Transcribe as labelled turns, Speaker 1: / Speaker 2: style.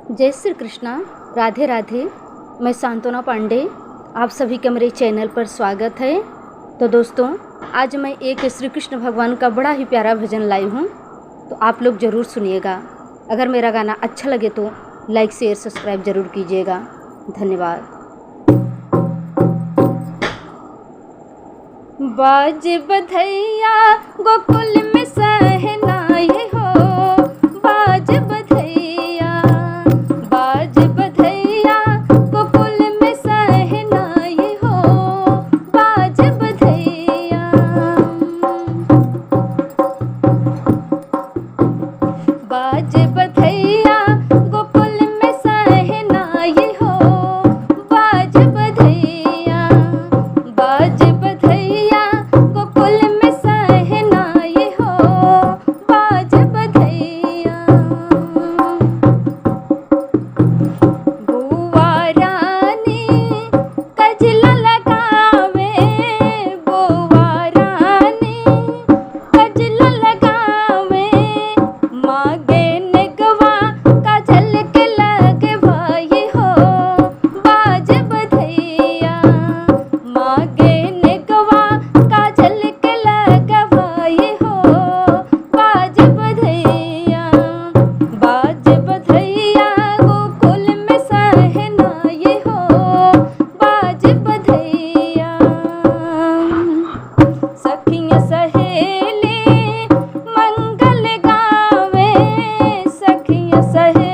Speaker 1: जय श्री कृष्णा, राधे राधे। मैं सांत्वना पांडे, आप सभी का मेरे चैनल पर स्वागत है। तो दोस्तों, आज मैं एक श्री कृष्ण भगवान का बड़ा ही प्यारा भजन लाई हूँ, तो आप लोग ज़रूर सुनिएगा। अगर मेरा गाना अच्छा लगे तो लाइक शेयर सब्सक्राइब ज़रूर कीजिएगा। धन्यवाद। बाज बधैया गोकुल में सहनाई हो, बाज बधैया, बाज बधैया गोकुल में सहनाई हो, बाज बधैया, बाज बधैया गोकुल में सहनाई हो, बाज बधैया, बाज बधैया गोकुल में सहनाई हो, बाज बधैया। बुआ रानी कजला लगावे, बुआ रानी कजला लगावे, मांगे निगवा काजल के लगे भाई हो, बाज बधैया, मांगे निगवा काजल के लगे भाई हो, बाज बधैया, बाज बधैया गोकुल में सहनाई हो, बाज बधैया। सखियाँ सहेली मंगल गावे, सखियाँ सहेली